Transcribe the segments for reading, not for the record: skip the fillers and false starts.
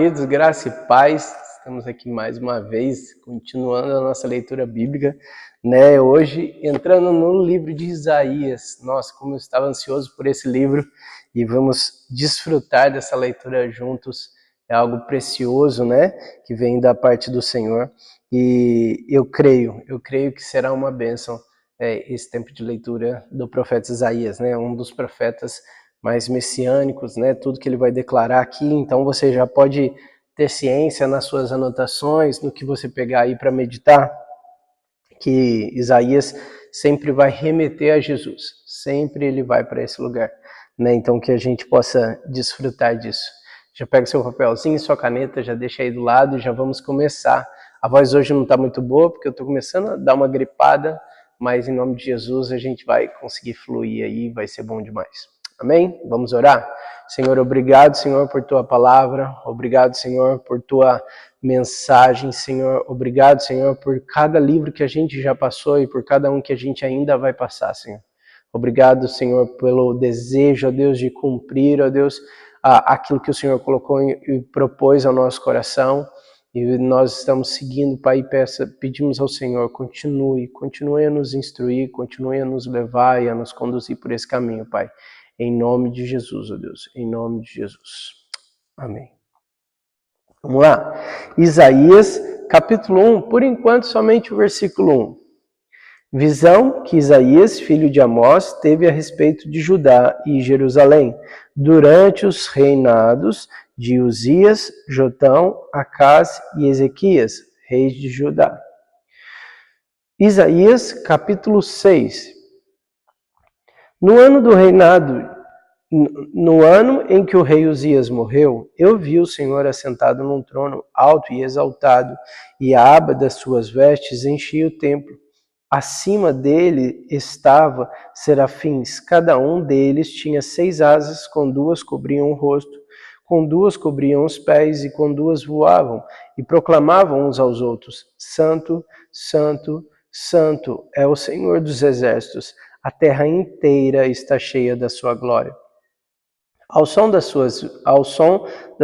Queridos, graça e paz, estamos aqui mais uma vez, continuando a nossa leitura bíblica, né? Hoje, entrando no livro de Isaías. Nossa, como eu estava ansioso por esse livro e vamos desfrutar dessa leitura juntos. É algo precioso, né? Que vem da parte do Senhor e eu creio que será uma bênção esse tempo de leitura do profeta Isaías, né? Um dos profetas mais messiânicos, né? Tudo que ele vai declarar aqui, então você já pode ter ciência nas suas anotações, no que você pegar aí para meditar, que Isaías sempre vai remeter a Jesus, sempre ele vai para esse lugar, né? Então que a gente possa desfrutar disso. Já pega seu papelzinho, sua caneta, já deixa aí do lado e já vamos começar. A voz hoje não está muito boa, porque eu estou começando a dar uma gripada, mas em nome de Jesus a gente vai conseguir fluir aí, vai ser bom demais. Amém? Vamos orar? Senhor, obrigado, Senhor, por tua palavra. Obrigado, Senhor, por tua mensagem, Senhor. Obrigado, Senhor, por cada livro que a gente já passou e por cada um que a gente ainda vai passar, Senhor. Obrigado, Senhor, pelo desejo, ó Deus, de cumprir, ó Deus, aquilo que o Senhor colocou e propôs ao nosso coração. E nós estamos seguindo, Pai, e pedimos ao Senhor, continue a nos instruir, continue a nos levar e a nos conduzir por esse caminho, Pai. Em nome de Jesus, ó Deus, em nome de Jesus. Amém. Vamos lá. Isaías, capítulo 1, por enquanto somente o versículo 1. Visão que Isaías, filho de Amós, teve a respeito de Judá e Jerusalém, durante os reinados de Uzias, Jotão, Acás e Ezequias, reis de Judá. Isaías, capítulo 6. No ano em que o rei Uzias morreu, eu vi o Senhor assentado num trono alto e exaltado, e a aba das suas vestes enchia o templo. Acima dele estavam serafins, cada um deles tinha 6 asas, com 2 cobriam o rosto, com 2 cobriam os pés, e com 2 voavam, e proclamavam uns aos outros: Santo, Santo, Santo é o Senhor dos exércitos, a terra inteira está cheia da sua glória. Ao som das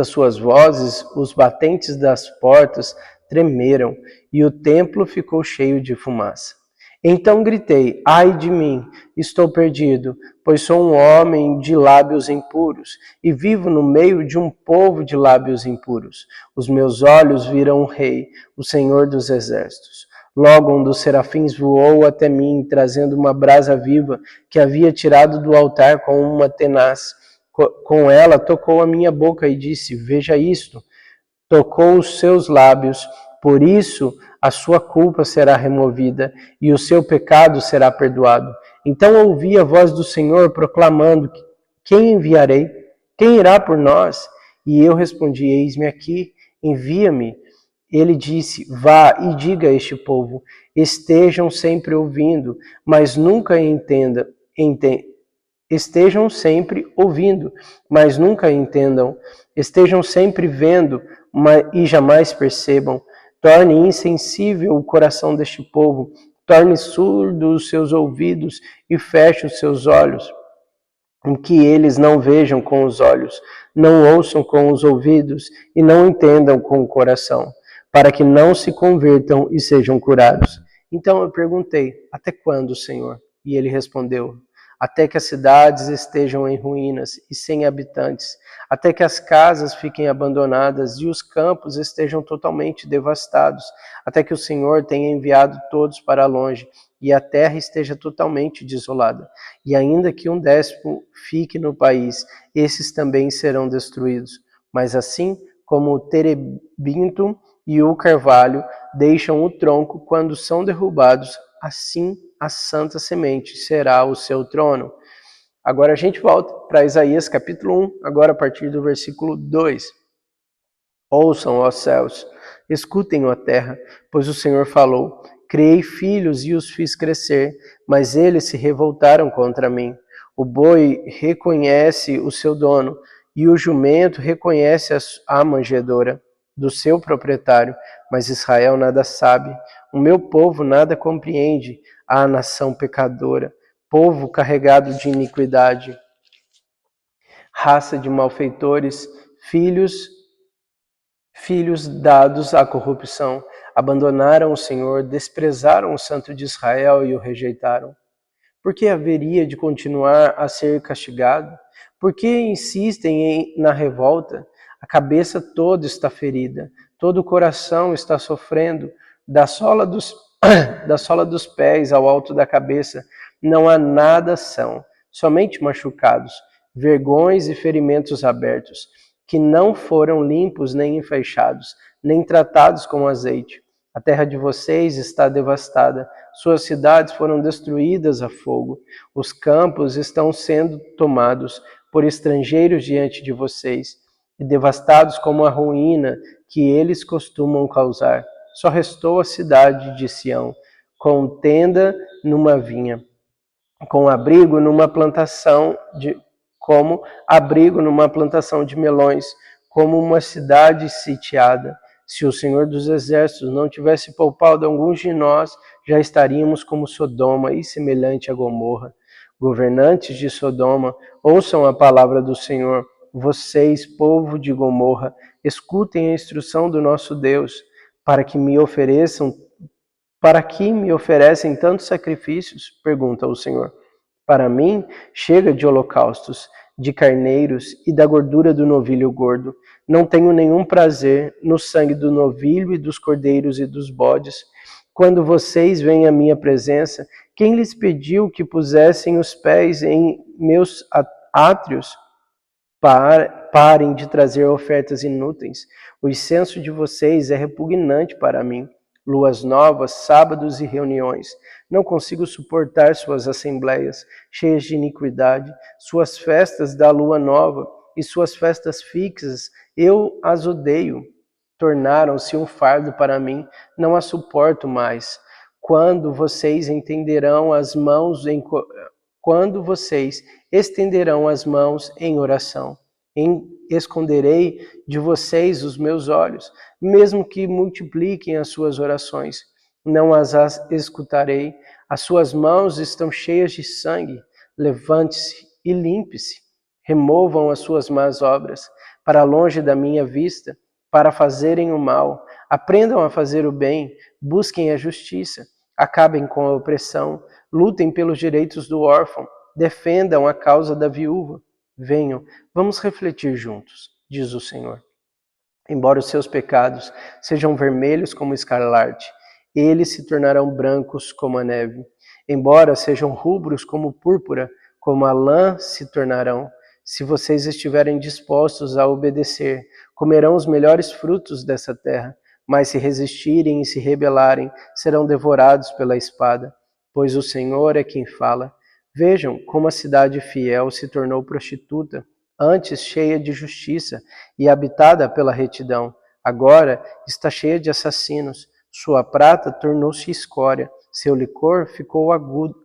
suas vozes, os batentes das portas tremeram, e o templo ficou cheio de fumaça. Então gritei: ai de mim, estou perdido, pois sou um homem de lábios impuros, e vivo no meio de um povo de lábios impuros. Os meus olhos viram o Rei, o Senhor dos exércitos. Logo um dos serafins voou até mim, trazendo uma brasa viva que havia tirado do altar com uma tenaz. Com ela tocou a minha boca e disse: veja isto. Tocou os seus lábios, por isso a sua culpa será removida e o seu pecado será perdoado. Então ouvi a voz do Senhor proclamando: quem enviarei? Quem irá por nós? E eu respondi: eis-me aqui, envia-me. Ele disse: vá e diga a este povo: estejam sempre ouvindo, mas nunca entendam. Estejam sempre ouvindo, mas nunca entendam. Estejam sempre vendo, e jamais percebam. Torne insensível o coração deste povo, torne surdo os seus ouvidos e feche os seus olhos, que eles não vejam com os olhos, não ouçam com os ouvidos e não entendam com o coração, para que não se convertam e sejam curados. Então eu perguntei: até quando, Senhor? E ele respondeu: até que as cidades estejam em ruínas e sem habitantes, até que as casas fiquem abandonadas e os campos estejam totalmente devastados, até que o Senhor tenha enviado todos para longe e a terra esteja totalmente desolada. E ainda que um déspota fique no país, esses também serão destruídos. Mas assim como o terebinto e o carvalho deixam o tronco quando são derrubados, assim a santa semente será o seu trono. Agora a gente volta para Isaías capítulo 1, agora a partir do versículo 2. Ouçam, ó céus, escutem, ó terra, pois o Senhor falou: criei filhos e os fiz crescer, mas eles se revoltaram contra mim. O boi reconhece o seu dono, e o jumento reconhece a manjedoura do seu proprietário, mas Israel nada sabe. O meu povo nada compreende, a nação pecadora, povo carregado de iniquidade, raça de malfeitores, filhos filhos dados à corrupção, abandonaram o Senhor, desprezaram o Santo de Israel e o rejeitaram. Por que haveria de continuar a ser castigado? Por que insistem na revolta? A cabeça toda está ferida, todo o coração está sofrendo, da sola dos pés ao alto da cabeça, não há nada são, somente machucados, vergões e ferimentos abertos, que não foram limpos nem enfaixados, nem tratados com azeite. A terra de vocês está devastada, suas cidades foram destruídas a fogo, os campos estão sendo tomados por estrangeiros diante de vocês, e devastados como a ruína que eles costumam causar. Só restou a cidade de Sião, com tenda numa vinha, com abrigo numa plantação como abrigo numa plantação de melões, como uma cidade sitiada. Se o Senhor dos Exércitos não tivesse poupado alguns de nós, já estaríamos como Sodoma e semelhante a Gomorra. Governantes de Sodoma, ouçam a palavra do Senhor. Vocês, povo de Gomorra, escutem a instrução do nosso Deus, para que me oferecem tantos sacrifícios? Pergunta o Senhor. Para mim, chega de holocaustos, de carneiros e da gordura do novilho gordo. Não tenho nenhum prazer no sangue do novilho e dos cordeiros e dos bodes. Quando vocês vêm à minha presença, quem lhes pediu que pusessem os pés em meus átrios? Parem de trazer ofertas inúteis. O incenso de vocês é repugnante para mim. Luas novas, sábados e reuniões. Não consigo suportar suas assembleias, cheias de iniquidade, suas festas da lua nova e suas festas fixas. Eu as odeio. Tornaram-se um fardo para mim, não as suporto mais. Quando vocês estenderão as mãos em oração, esconderei de vocês os meus olhos, mesmo que multipliquem as suas orações, não as escutarei. As suas mãos estão cheias de sangue. Levante-se e limpe-se. Removam as suas más obras para longe da minha vista, para fazerem o mal. Aprendam a fazer o bem, busquem a justiça, acabem com a opressão, lutem pelos direitos do órfão, defendam a causa da viúva. Venham, vamos refletir juntos, diz o Senhor. Embora os seus pecados sejam vermelhos como escarlate, eles se tornarão brancos como a neve. Embora sejam rubros como púrpura, como a lã se tornarão. Se vocês estiverem dispostos a obedecer, comerão os melhores frutos dessa terra. Mas se resistirem e se rebelarem, serão devorados pela espada. Pois o Senhor é quem fala. Vejam como a cidade fiel se tornou prostituta, antes cheia de justiça e habitada pela retidão. Agora está cheia de assassinos. Sua prata tornou-se escória, seu licor ficou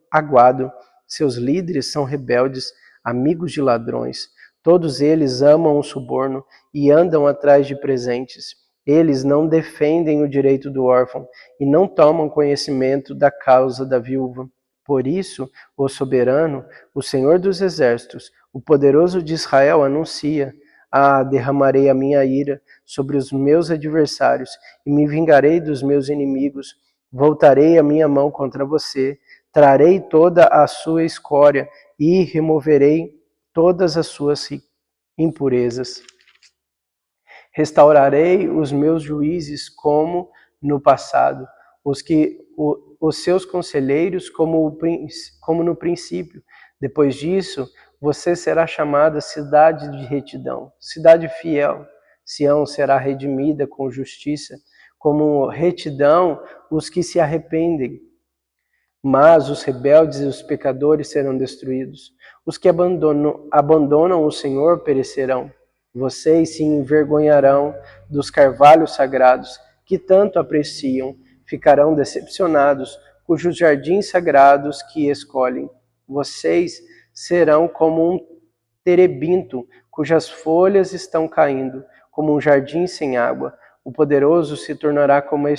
aguado. Seus líderes são rebeldes, amigos de ladrões. Todos eles amam o suborno e andam atrás de presentes. Eles não defendem o direito do órfão e não tomam conhecimento da causa da viúva. Por isso, o soberano, o Senhor dos Exércitos, o poderoso de Israel anuncia: derramarei a minha ira sobre os meus adversários e me vingarei dos meus inimigos. Voltarei a minha mão contra você, trarei toda a sua escória e removerei todas as suas impurezas. Restaurarei os meus juízes como no passado, os seus conselheiros como no princípio. Depois disso, você será chamada cidade de retidão, cidade fiel. Sião será redimida com justiça, como retidão os que se arrependem. Mas os rebeldes e os pecadores serão destruídos. Os que abandonam o Senhor perecerão. Vocês se envergonharão dos carvalhos sagrados que tanto apreciam. Ficarão decepcionados cujos jardins sagrados que escolhem. Vocês serão como um terebinto cujas folhas estão caindo, como um jardim sem água. O poderoso se tornará como a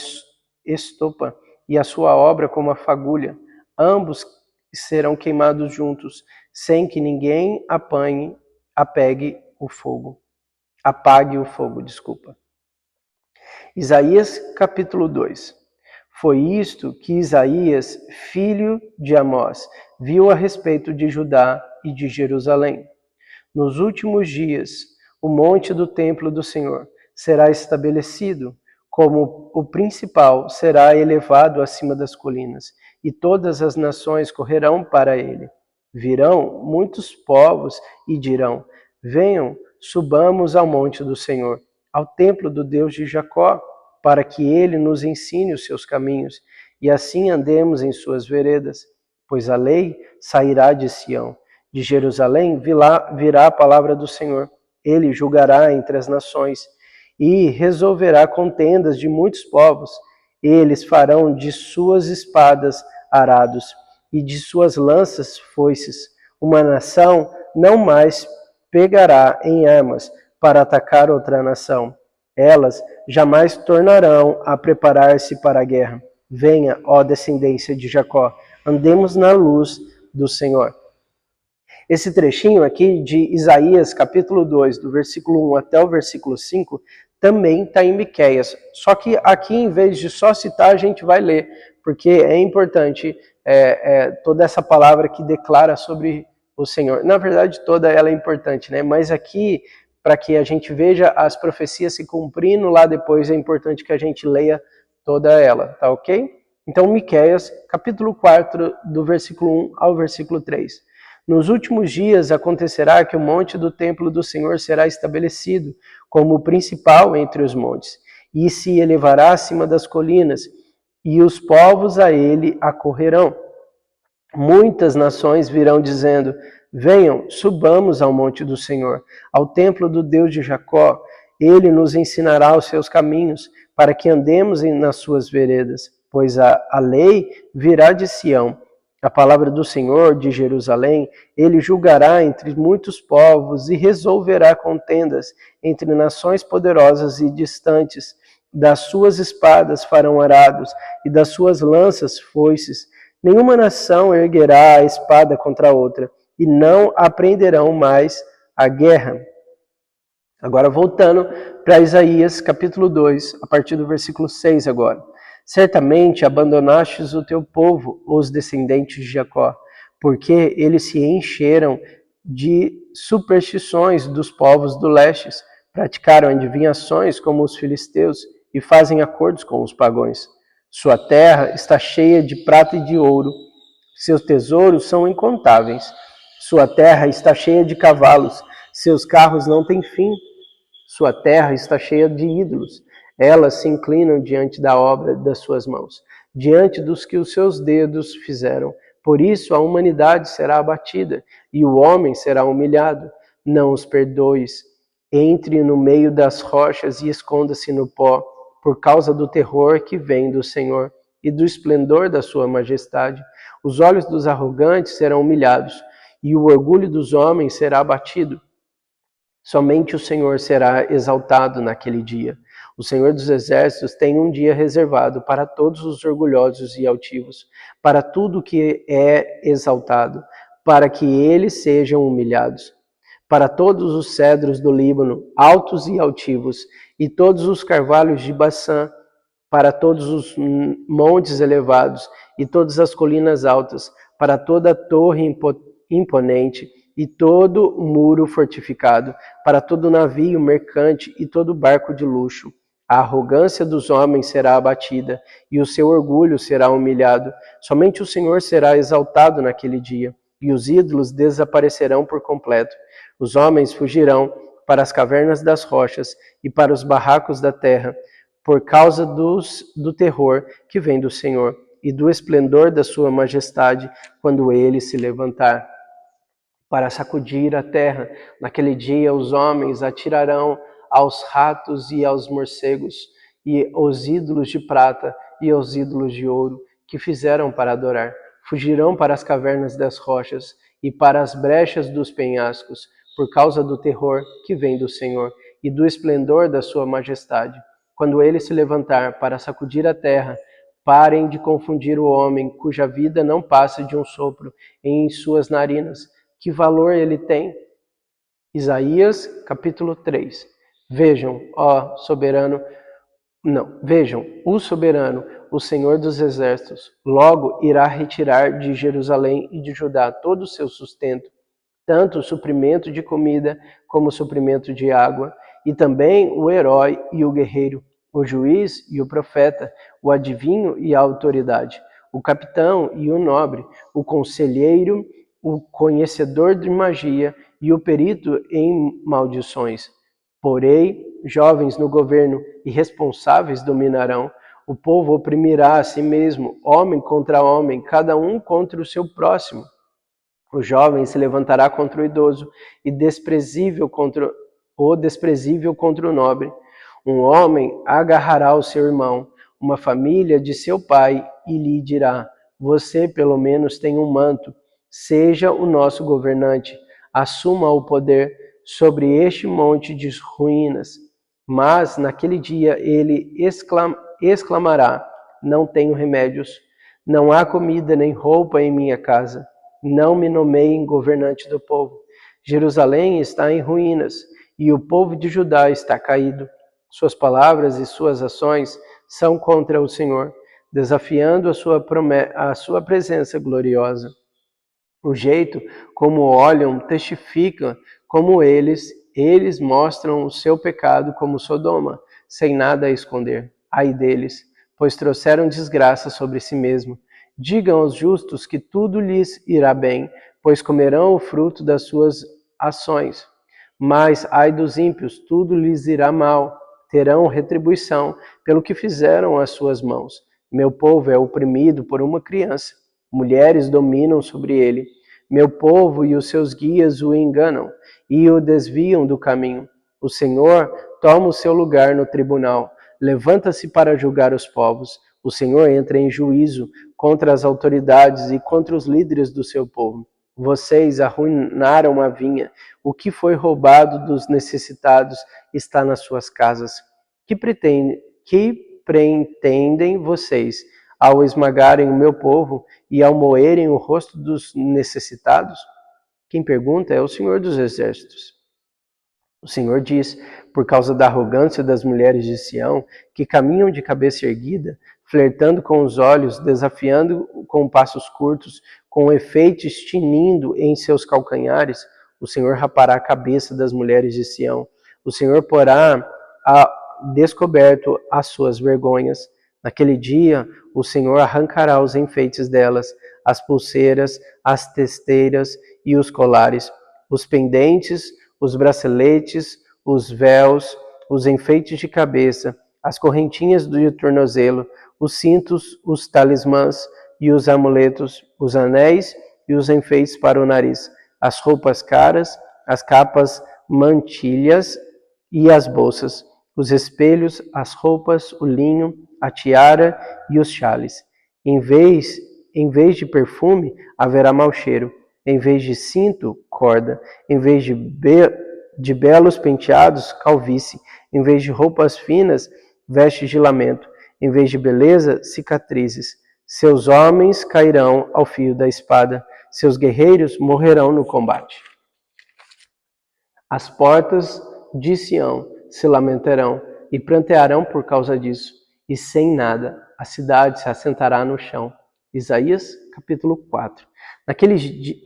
estopa e a sua obra como a fagulha. Ambos serão queimados juntos, sem que ninguém apague o fogo. Isaías capítulo 2. Foi isto que Isaías, filho de Amós, viu a respeito de Judá e de Jerusalém. Nos últimos dias, o monte do templo do Senhor será estabelecido, como o principal será elevado acima das colinas, e todas as nações correrão para ele. Virão muitos povos e dirão: venham, subamos ao monte do Senhor, ao templo do Deus de Jacó, para que ele nos ensine os seus caminhos, e assim andemos em suas veredas. Pois a lei sairá de Sião, de Jerusalém virá a palavra do Senhor. Ele julgará entre as nações e resolverá contendas de muitos povos. Eles farão de suas espadas arados e de suas lanças foices. Uma nação não mais pegará em armas para atacar outra nação. Elas jamais tornarão a preparar-se para a guerra. Venha, ó descendência de Jacó, andemos na luz do Senhor. Esse trechinho aqui de Isaías, capítulo 2, do versículo 1 até o versículo 5, também está em Miqueias. Só que aqui, em vez de só citar, a gente vai ler, porque é importante toda essa palavra que declara sobre o Senhor. Na verdade, toda ela é importante, né? Mas aqui, para que a gente veja as profecias se cumprindo lá depois, é importante que a gente leia toda ela, tá ok? Então, Miqueias, capítulo 4, do versículo 1 ao versículo 3. Nos últimos dias acontecerá que o monte do templo do Senhor será estabelecido como o principal entre os montes, e se elevará acima das colinas, e os povos a ele acorrerão. Muitas nações virão dizendo: venham, subamos ao monte do Senhor, ao templo do Deus de Jacó. Ele nos ensinará os seus caminhos, para que andemos nas suas veredas. Pois a lei virá de Sião, a palavra do Senhor de Jerusalém. Ele julgará entre muitos povos e resolverá contendas entre nações poderosas e distantes. Das suas espadas farão arados e das suas lanças foices. Nenhuma nação erguerá a espada contra outra, e não aprenderão mais a guerra. Agora voltando para Isaías capítulo 2, a partir do versículo 6 agora. Certamente abandonastes o teu povo, os descendentes de Jacó, porque eles se encheram de superstições dos povos do leste, praticaram adivinhações como os filisteus e fazem acordos com os pagãos. Sua terra está cheia de prata e de ouro, seus tesouros são incontáveis. Sua terra está cheia de cavalos, seus carros não têm fim. Sua terra está cheia de ídolos, elas se inclinam diante da obra das suas mãos, diante dos que os seus dedos fizeram. Por isso a humanidade será abatida e o homem será humilhado. Não os perdoes. Entre no meio das rochas e esconda-se no pó, por causa do terror que vem do Senhor e do esplendor da sua majestade. Os olhos dos arrogantes serão humilhados e o orgulho dos homens será abatido. Somente o Senhor será exaltado naquele dia. O Senhor dos Exércitos tem um dia reservado para todos os orgulhosos e altivos, para tudo que é exaltado, para que eles sejam humilhados. Para todos os cedros do Líbano, altos e altivos, e todos os carvalhos de Baçã, para todos os montes elevados e todas as colinas altas, para toda a torre imponente e todo muro fortificado, para todo navio mercante e todo barco de luxo. A arrogância dos homens será abatida e o seu orgulho será humilhado. Somente o Senhor será exaltado naquele dia, e os ídolos desaparecerão por completo. Os homens fugirão para as cavernas das rochas e para os barracos da terra, por causa do terror que vem do Senhor e do esplendor da sua majestade, quando ele se levantar para sacudir a terra. Naquele dia os homens atirarão aos ratos e aos morcegos, e os ídolos de prata e aos ídolos de ouro que fizeram para adorar. Fugirão para as cavernas das rochas e para as brechas dos penhascos, por causa do terror que vem do Senhor e do esplendor da sua majestade. Quando ele se levantar para sacudir a terra, parem de confundir o homem, cuja vida não passa de um sopro em suas narinas. Que valor ele tem? Isaías, capítulo 3. Vejam, ó soberano, Não, vejam, o soberano, o Senhor dos exércitos, logo irá retirar de Jerusalém e de Judá todo o seu sustento, tanto o suprimento de comida como o suprimento de água, e também o herói e o guerreiro, o juiz e o profeta, o adivinho e a autoridade, o capitão e o nobre, o conselheiro, o conhecedor de magia e o perito em maldições. Porém, jovens no governo e responsáveis dominarão, o povo oprimirá a si mesmo, homem contra homem, cada um contra o seu próximo. O jovem se levantará contra o idoso e desprezível contra o nobre. Um homem agarrará o seu irmão, uma família de seu pai, e lhe dirá: você pelo menos tem um manto, seja o nosso governante, assuma o poder sobre este monte de ruínas. Mas naquele dia ele exclamará: não tenho remédios, não há comida nem roupa em minha casa. Não me nomeiem governante do povo. Jerusalém está em ruínas e o povo de Judá está caído. Suas palavras e suas ações são contra o Senhor, desafiando a sua presença gloriosa. O jeito como olham testifica como eles mostram o seu pecado como Sodoma, sem nada a esconder. Ai deles, pois trouxeram desgraça sobre si mesmo. Digam aos justos que tudo lhes irá bem, pois comerão o fruto das suas ações. Mas ai dos ímpios, tudo lhes irá mal, terão retribuição pelo que fizeram as suas mãos. Meu povo é oprimido por uma criança, mulheres dominam sobre ele. Meu povo e os seus guias o enganam e o desviam do caminho. O Senhor toma o seu lugar no tribunal, levanta-se para julgar os povos. O Senhor entra em juízo contra as autoridades e contra os líderes do seu povo. Vocês arruinaram a vinha. O que foi roubado dos necessitados está nas suas casas. Que pretendem vocês ao esmagarem o meu povo e ao moerem o rosto dos necessitados? Quem pergunta é o Senhor dos Exércitos. O Senhor diz: por causa da arrogância das mulheres de Sião, que caminham de cabeça erguida, flertando com os olhos, desafiando com passos curtos, com efeitos tinindo em seus calcanhares, o Senhor rapará a cabeça das mulheres de Sião. O Senhor porá a descoberto as suas vergonhas. Naquele dia, o Senhor arrancará os enfeites delas, as pulseiras, as testeiras e os colares, os pendentes, os braceletes, os véus, os enfeites de cabeça, as correntinhas de tornozelo, os cintos, os talismãs e os amuletos, os anéis e os enfeites para o nariz, as roupas caras, as capas, mantilhas e as bolsas, os espelhos, as roupas, o linho, a tiara e os chales. Em vez de perfume, haverá mau cheiro. Em vez de cinto, corda. Em vez de belos penteados, calvície. Em vez de roupas finas, vestes de lamento. Em vez de beleza, cicatrizes. Seus homens cairão ao fio da espada. Seus guerreiros morrerão no combate. As portas de Sião se lamentarão e prantearão por causa disso, e sem nada a cidade se assentará no chão. Isaías capítulo 4.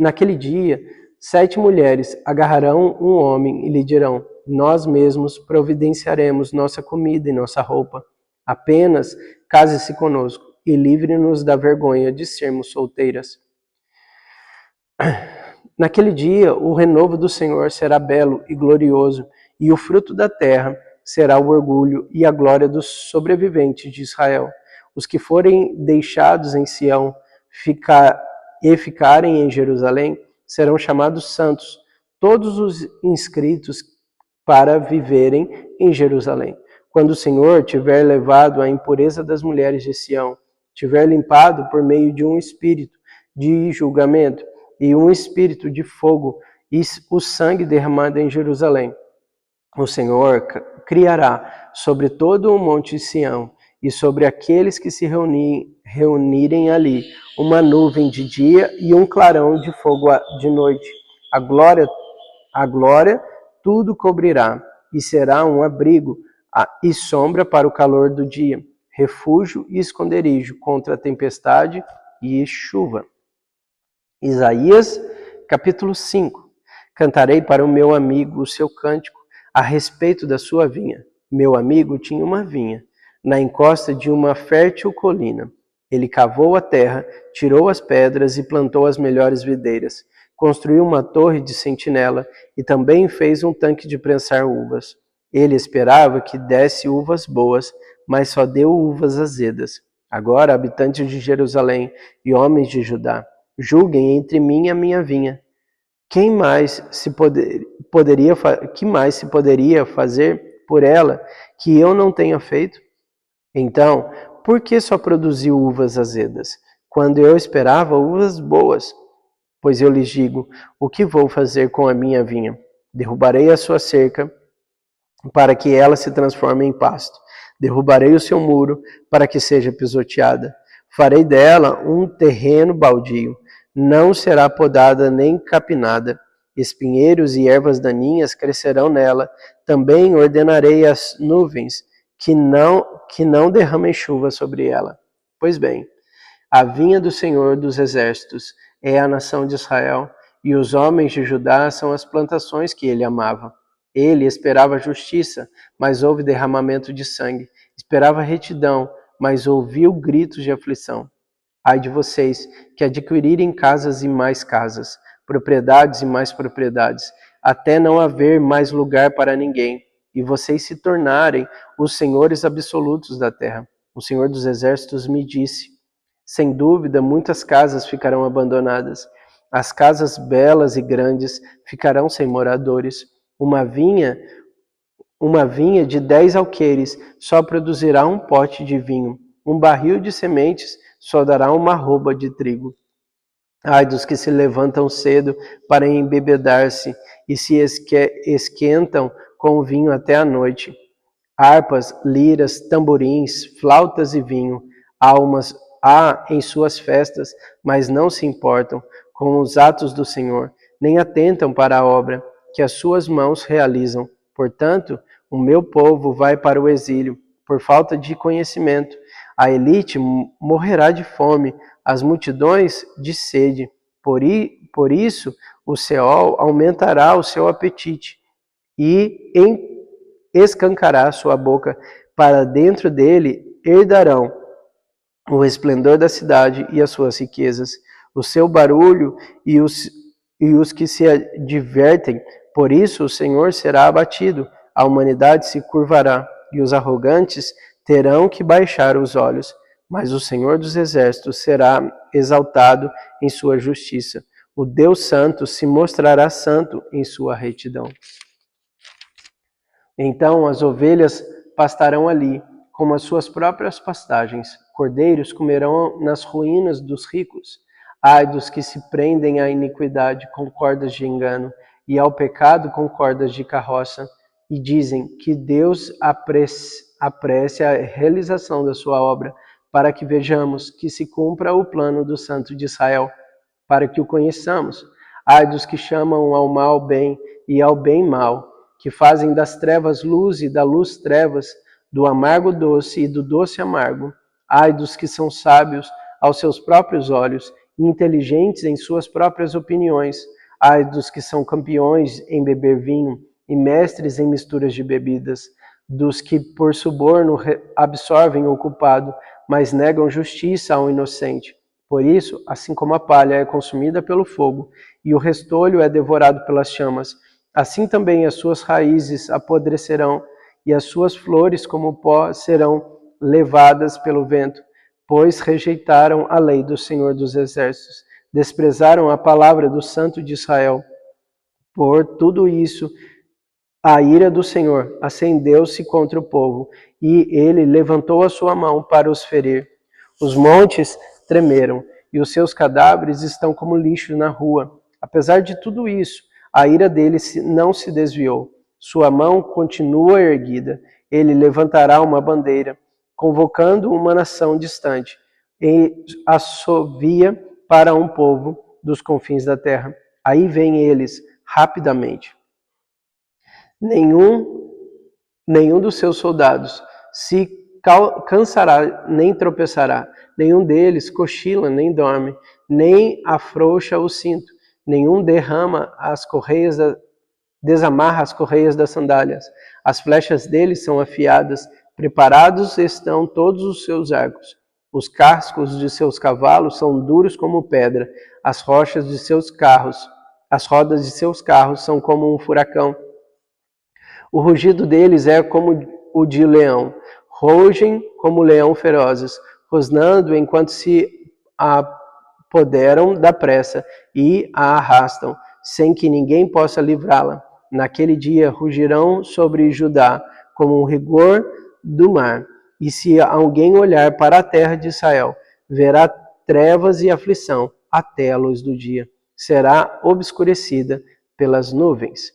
Naquele dia, 7 mulheres agarrarão um homem e lhe dirão: nós mesmos providenciaremos nossa comida e nossa roupa. Apenas case-se conosco e livre-nos da vergonha de sermos solteiras. Naquele dia, o renovo do Senhor será belo e glorioso, e o fruto da terra será o orgulho e a glória dos sobreviventes de Israel. Os que forem deixados em Sião ficarem em Jerusalém serão chamados santos, todos os inscritos para viverem em Jerusalém. Quando o Senhor tiver levado a impureza das mulheres de Sião, tiver limpado por meio de um espírito de julgamento e um espírito de fogo e o sangue derramado em Jerusalém, o Senhor criará sobre todo o monte Sião e sobre aqueles que se reunirem ali uma nuvem de dia e um clarão de fogo de noite. A glória tudo cobrirá e será um abrigo e sombra para o calor do dia, refúgio e esconderijo contra a tempestade e chuva. Isaías, capítulo 5. Cantarei para o meu amigo o seu cântico a respeito da sua vinha. Meu amigo tinha uma vinha na encosta de uma fértil colina. Ele cavou a terra, tirou as pedras e plantou as melhores videiras. Construiu uma torre de sentinela e também fez um tanque de prensar uvas. Ele esperava que desse uvas boas, mas só deu uvas azedas. Agora, habitantes de Jerusalém e homens de Judá, julguem entre mim e a minha vinha. Que mais se poderia fazer por ela que eu não tenha feito? Então, por que só produziu uvas azedas, quando eu esperava uvas boas? Pois eu lhes digo, o que vou fazer com a minha vinha? Derrubarei a sua cerca, para que ela se transforme em pasto. Derrubarei o seu muro, para que seja pisoteada. Farei dela um terreno baldio. Não será podada nem capinada. Espinheiros e ervas daninhas crescerão nela. Também ordenarei às nuvens que não derramem chuva sobre ela. Pois bem, a vinha do Senhor dos Exércitos é a nação de Israel, e os homens de Judá são as plantações que ele amava. Ele esperava justiça, mas houve derramamento de sangue. Esperava retidão, mas ouviu gritos de aflição. Ai de vocês, que adquirirem casas e mais casas, propriedades e mais propriedades, até não haver mais lugar para ninguém, e vocês se tornarem os senhores absolutos da terra. O Senhor dos Exércitos me disse: sem dúvida, muitas casas ficarão abandonadas. As casas belas e grandes ficarão sem moradores. Uma vinha de 10 alqueires só produzirá um pote de vinho. Um barril de sementes só dará uma arroba de trigo. Ai dos que se levantam cedo para embebedar-se e se esquentam com o vinho até a noite. Harpas, liras, tamborins, flautas e vinho, há em suas festas, mas não se importam com os atos do Senhor, nem atentam para a obra que as suas mãos realizam. Portanto, o meu povo vai para o exílio, por falta de conhecimento. A elite morrerá de fome, as multidões de sede. Por isso, o Seol aumentará o seu apetite e escancará sua boca. Para dentro dele herdarão o esplendor da cidade e as suas riquezas, o seu barulho e os que se divertem. Por isso o Senhor será abatido, a humanidade se curvará, e os arrogantes terão que baixar os olhos. Mas o Senhor dos Exércitos será exaltado em sua justiça. O Deus Santo se mostrará santo em sua retidão. Então as ovelhas pastarão ali, como as suas próprias pastagens. Cordeiros comerão nas ruínas dos ricos. Ai dos que se prendem à iniquidade com cordas de engano, e ao pecado com cordas de carroça, e dizem que Deus apresse a realização da sua obra, para que vejamos que se cumpra o plano do Santo de Israel, para que o conheçamos. Ai dos que chamam ao mal bem e ao bem mal, que fazem das trevas luz e da luz trevas, do amargo doce e do doce amargo. Ai dos que são sábios aos seus próprios olhos e inteligentes em suas próprias opiniões. Ai dos que são campeões em beber vinho e mestres em misturas de bebidas, dos que por suborno absorvem o culpado, mas negam justiça ao inocente. Por isso, assim como a palha é consumida pelo fogo e o restolho é devorado pelas chamas, assim também as suas raízes apodrecerão e as suas flores como pó serão levadas pelo vento, pois rejeitaram a lei do Senhor dos Exércitos, desprezaram a palavra do Santo de Israel. Por tudo isso, a ira do Senhor acendeu-se contra o povo, e ele levantou a sua mão para os ferir. Os montes tremeram, e os seus cadáveres estão como lixo na rua. Apesar de tudo isso, a ira dele não se desviou. Sua mão continua erguida. Ele levantará uma bandeira, convocando uma nação distante, e assovia para um povo dos confins da terra. Aí vêm eles, rapidamente. Nenhum nenhum dos seus soldados se cansará nem tropeçará, nenhum deles cochila nem dorme, nem afrouxa o cinto, nenhum desamarra as correias das sandálias. As flechas deles são afiadas, preparados estão todos os seus arcos. Os cascos de seus cavalos são duros como pedra, as rodas de seus carros são como um furacão. O rugido deles é como o de leão, rugem como leão ferozes, rosnando enquanto se apoderam da pressa e a arrastam, sem que ninguém possa livrá-la. Naquele dia rugirão sobre Judá como um rigor do mar. E se alguém olhar para a terra de Israel, verá trevas e aflição até a luz do dia. Será obscurecida pelas nuvens.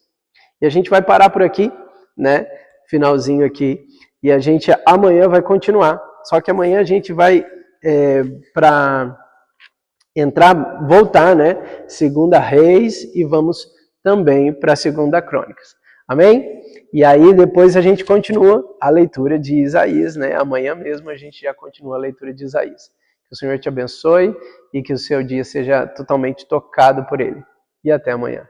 E a gente vai parar por aqui, né? Finalzinho aqui. E a gente amanhã vai continuar. Só que amanhã a gente vai voltar, né? Segunda Reis e vamos também para a Segunda Crônicas. Amém? E aí depois a gente continua a leitura de Isaías, né? Amanhã mesmo a gente já continua a leitura de Isaías. Que o Senhor te abençoe e que o seu dia seja totalmente tocado por Ele. E até amanhã.